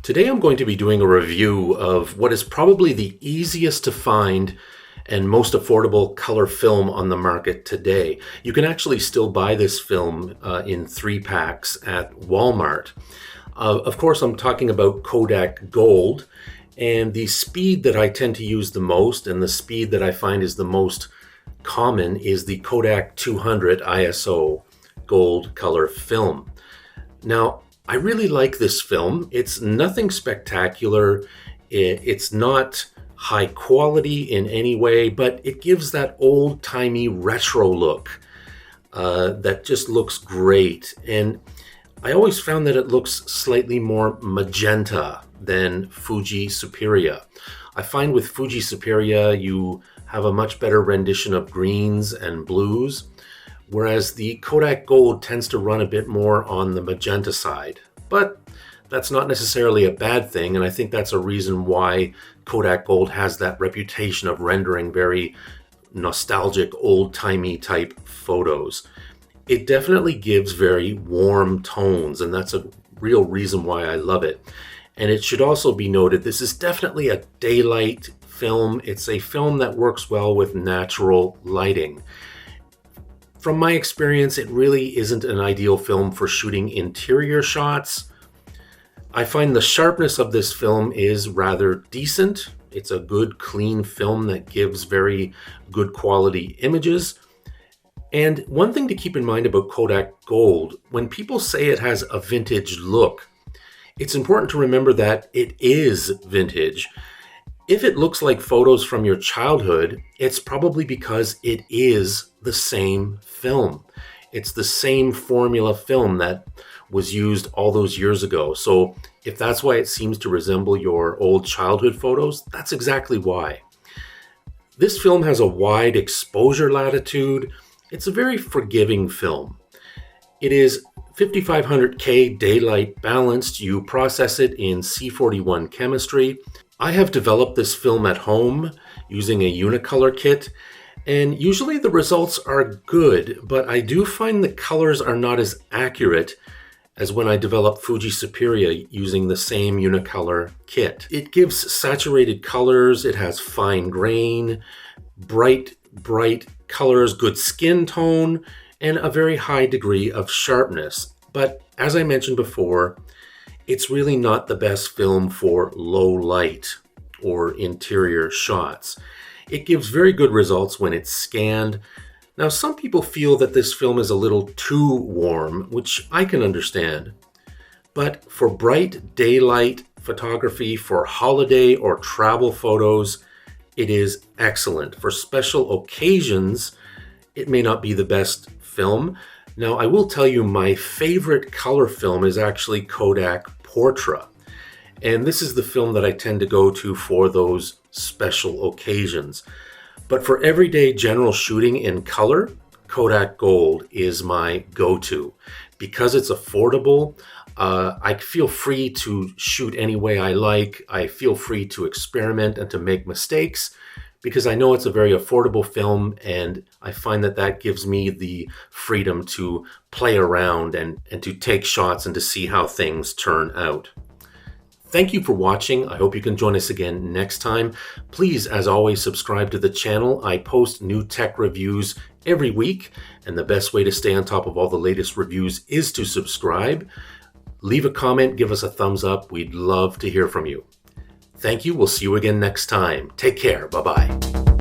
Today I'm going to be doing a review of what is probably the easiest to find and most affordable color film on the market today. You can actually still buy this film in 3-packs at Walmart. Of course, I'm talking about Kodak Gold, and the speed that I tend to use the most and the speed that I find is the most common is the Kodak 200 ISO gold color film. Now, I really like this film. It's nothing spectacular. It's not high quality in any way, but it gives that old-timey retro look that just looks great. And I always found that it looks slightly more magenta than Fuji Superia. I find with Fuji Superia, you have a much better rendition of greens and blues, whereas the Kodak Gold tends to run a bit more on the magenta side. But that's not necessarily a bad thing, and I think that's a reason why Kodak Gold has that reputation of rendering very nostalgic, old-timey type photos. It definitely gives very warm tones, and that's a real reason why I love it. And it should also be noted, this is definitely a daylight film. It's a film that works well with natural lighting. From my experience, it really isn't an ideal film for shooting interior shots. I find the sharpness of this film is rather decent. It's a good, clean film that gives very good quality images. And one thing to keep in mind about Kodak Gold, when people say it has a vintage look, it's important to remember that it is vintage. If it looks like photos from your childhood, it's probably because it is the same film. It's the same formula film that was used all those years ago. So if that's why it seems to resemble your old childhood photos, that's exactly why. This film has a wide exposure latitude. It's a very forgiving film. It is 5500K daylight balanced. You process it in C41 chemistry. I have developed this film at home using a Unicolor kit, and usually the results are good, but I do find the colors are not as accurate as when I developed Fuji Superia using the same Unicolor kit. It gives saturated colors, it has fine grain, bright colors, good skin tone, and a very high degree of sharpness. But as I mentioned before, it's really not the best film for low light or interior shots. It gives very good results when it's scanned. Now, some people feel that this film is a little too warm, which I can understand. But for bright daylight photography, for holiday or travel photos, it is excellent. For special occasions, it may not be the best film. Now, I will tell you my favorite color film is actually Kodak Portra. And this is the film that I tend to go to for those special occasions. But for everyday general shooting in color, Kodak Gold is my go-to. Because it's affordable, I feel free to shoot any way I like. I feel free to experiment and to make mistakes because I know it's a very affordable film, and I find that that gives me the freedom to play around and to take shots and to see how things turn out. Thank you for watching. I hope you can join us again next time. Please, as always, subscribe to the channel. I post new tech reviews every week, and the best way to stay on top of all the latest reviews is to subscribe. Leave a comment, give us a thumbs up. We'd love to hear from you. Thank you. We'll see you again next time. Take care. Bye-bye.